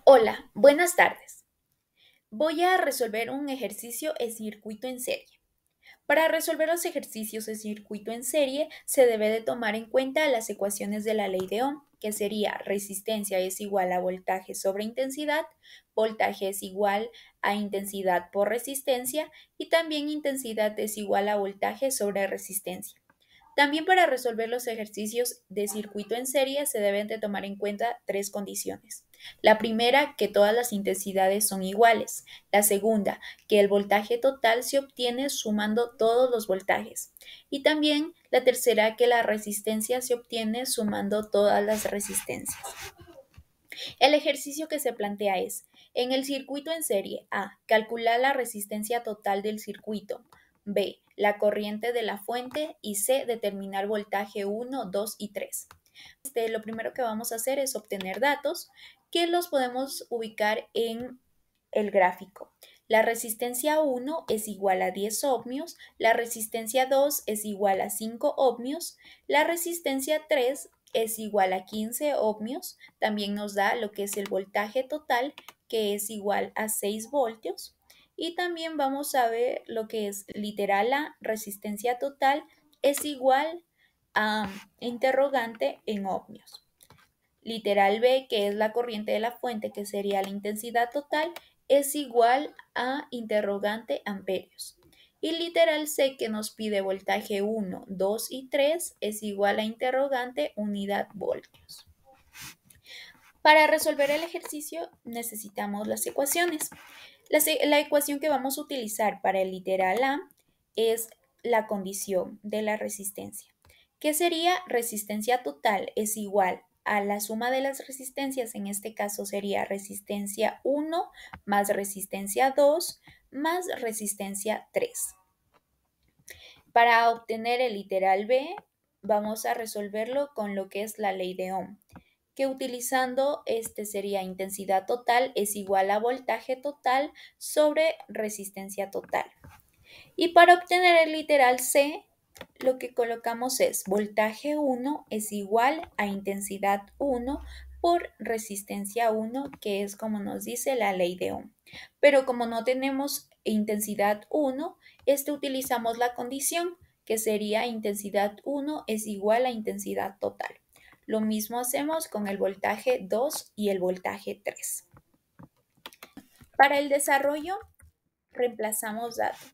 Hola, buenas tardes. Voy a resolver un ejercicio en circuito en serie. Para resolver los ejercicios de circuito en serie, se debe de tomar en cuenta las ecuaciones de la ley de Ohm, que sería resistencia es igual a voltaje sobre intensidad, voltaje es igual a intensidad por resistencia y también intensidad es igual a voltaje sobre resistencia. También para resolver los ejercicios de circuito en serie se deben de tomar en cuenta tres condiciones. La primera, que todas las intensidades son iguales. La segunda, que el voltaje total se obtiene sumando todos los voltajes. Y también la tercera, que la resistencia se obtiene sumando todas las resistencias. El ejercicio que se plantea es, en el circuito en serie, A, calcular la resistencia total del circuito, B, la corriente de la fuente y C, determinar voltaje 1, 2 y 3. Lo primero que vamos a hacer es obtener datos que los podemos ubicar en el gráfico. La resistencia 1 es igual a 10 ohmios, la resistencia 2 es igual a 5 ohmios, la resistencia 3 es igual a 15 ohmios, también nos da lo que es el voltaje total, que es igual a 6 voltios, y también vamos a ver lo que es literal A, resistencia total, es igual a interrogante en ohmios. Literal B, que es la corriente de la fuente, que sería la intensidad total, es igual a interrogante amperios. Y literal C, que nos pide voltaje 1, 2 y 3, es igual a interrogante unidad voltios. Para resolver el ejercicio necesitamos las ecuaciones. La ecuación que vamos a utilizar para el literal A es la condición de la resistencia, que sería resistencia total es igual a la suma de las resistencias, en este caso sería resistencia 1 más resistencia 2 más resistencia 3. Para obtener el literal B, vamos a resolverlo con lo que es la ley de Ohm, que utilizando sería intensidad total es igual a voltaje total sobre resistencia total. Y para obtener el literal C, lo que colocamos es voltaje 1 es igual a intensidad 1 por resistencia 1, que es como nos dice la ley de Ohm. Pero como no tenemos intensidad 1, utilizamos la condición, que sería intensidad 1 es igual a intensidad total. Lo mismo hacemos con el voltaje 2 y el voltaje 3. Para el desarrollo, reemplazamos datos.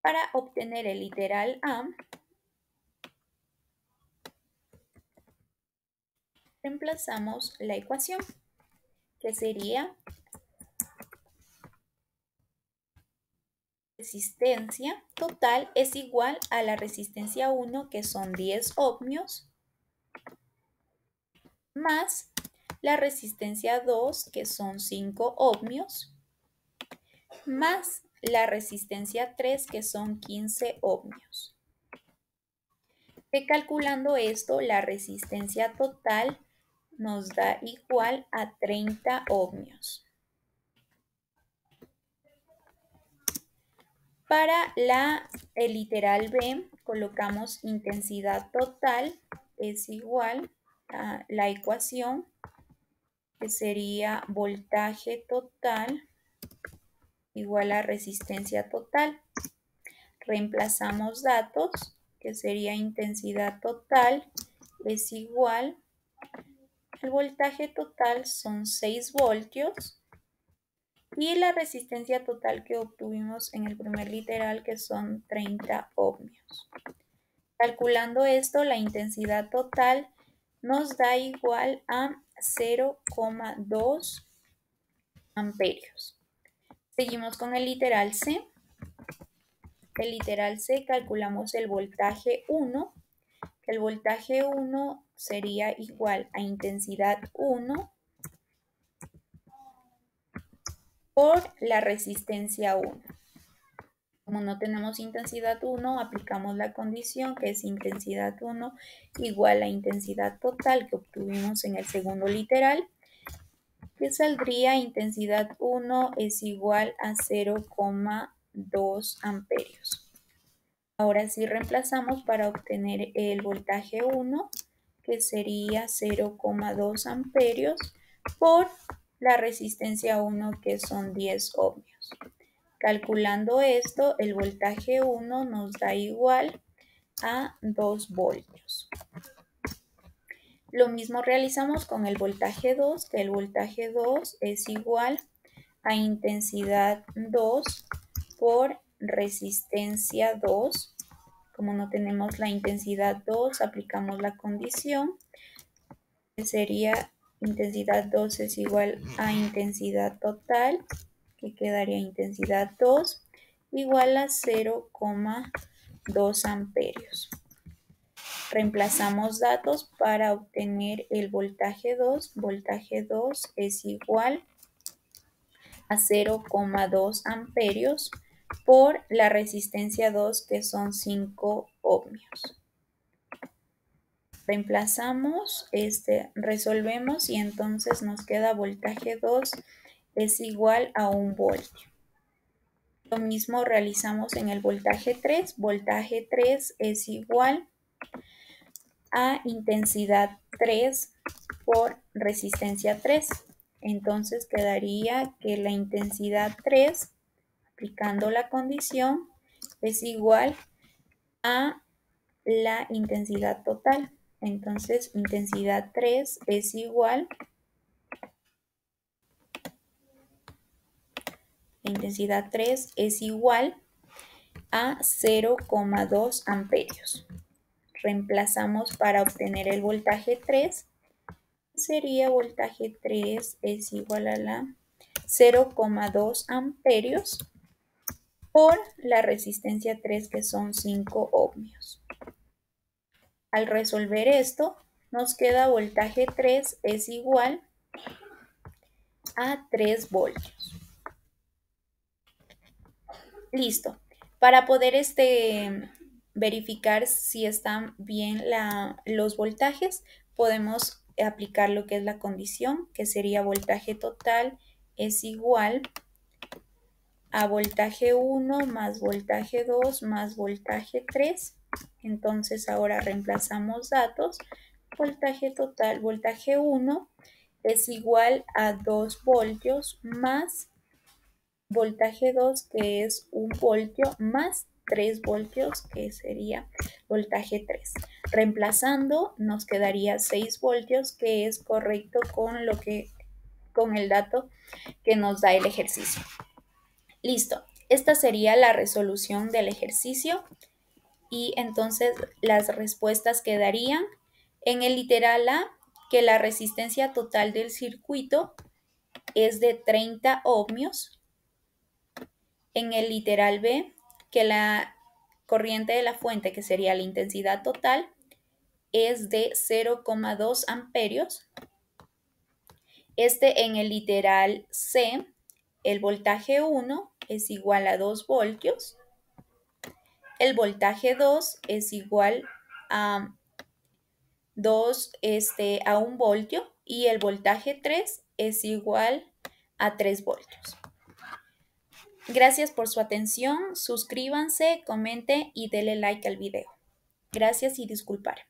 Para obtener el literal A, reemplazamos la ecuación, que sería resistencia total es igual a la resistencia 1, que son 10 ohmios, más la resistencia 2, que son 5 ohmios, más la resistencia 3, que son 15 ohmios. Calculando esto, la resistencia total nos da igual a 30 ohmios. Para el literal B, colocamos intensidad total es igual a la ecuación, que sería voltaje total igual a resistencia total. Reemplazamos datos, que sería intensidad total es igual, el voltaje total son 6 voltios y la resistencia total que obtuvimos en el primer literal, que son 30 ohmios. Calculando esto, la intensidad total nos da igual a 0,2 amperios. Seguimos con el literal C. El literal C calculamos el voltaje 1, que el voltaje 1 sería igual a intensidad 1 por la resistencia 1. Como no tenemos intensidad 1, aplicamos la condición, que es intensidad 1 igual a intensidad total que obtuvimos en el segundo literal, que saldría intensidad 1 es igual a 0,2 amperios. Ahora sí reemplazamos para obtener el voltaje 1, que sería 0,2 amperios, por la resistencia 1, que son 10 ohmios. Calculando esto, el voltaje 1 nos da igual a 2 voltios. Lo mismo realizamos con el voltaje 2, que el voltaje 2 es igual a intensidad 2 por resistencia 2. Como no tenemos la intensidad 2, aplicamos la condición, que sería intensidad 2 es igual a intensidad total, que quedaría intensidad 2, igual a 0,2 amperios. Reemplazamos datos para obtener el voltaje 2. Voltaje 2 es igual a 0,2 amperios por la resistencia 2, que son 5 ohmios. Reemplazamos, resolvemos y entonces nos queda voltaje 2 es igual a 1 voltio. Lo mismo realizamos en el voltaje 3. Voltaje 3 es igual a intensidad 3 por resistencia 3. Entonces quedaría que la intensidad 3, aplicando la condición, es igual a la intensidad total. Entonces intensidad 3 es igual, intensidad 3 es igual a 0,2 amperios. Reemplazamos para obtener el voltaje 3. Sería voltaje 3 es igual a la 0,2 amperios por la resistencia 3, que son 5 ohmios. Al resolver esto, nos queda voltaje 3 es igual a 3 voltios. Listo. Para poder verificar si están bien los voltajes, podemos aplicar lo que es la condición, que sería voltaje total es igual a voltaje 1 más voltaje 2 más voltaje 3. Entonces ahora reemplazamos datos. Voltaje total, voltaje 1 es igual a 2 voltios más voltaje 2, que es 1 voltio, más 3 voltios, que sería voltaje 3. Reemplazando nos quedaría 6 voltios, que es correcto con el dato que nos da el ejercicio. Listo, esta sería la resolución del ejercicio y entonces las respuestas quedarían en el literal A, que la resistencia total del circuito es de 30 ohmios. En el literal B, que la corriente de la fuente, que sería la intensidad total, es de 0,2 amperios. En el literal C, el voltaje 1 es igual a 2 voltios. El voltaje 2 es igual a 1 voltio y el voltaje 3 es igual a 3 voltios. Gracias por su atención, suscríbanse, comenten y denle like al video. Gracias y disculpar.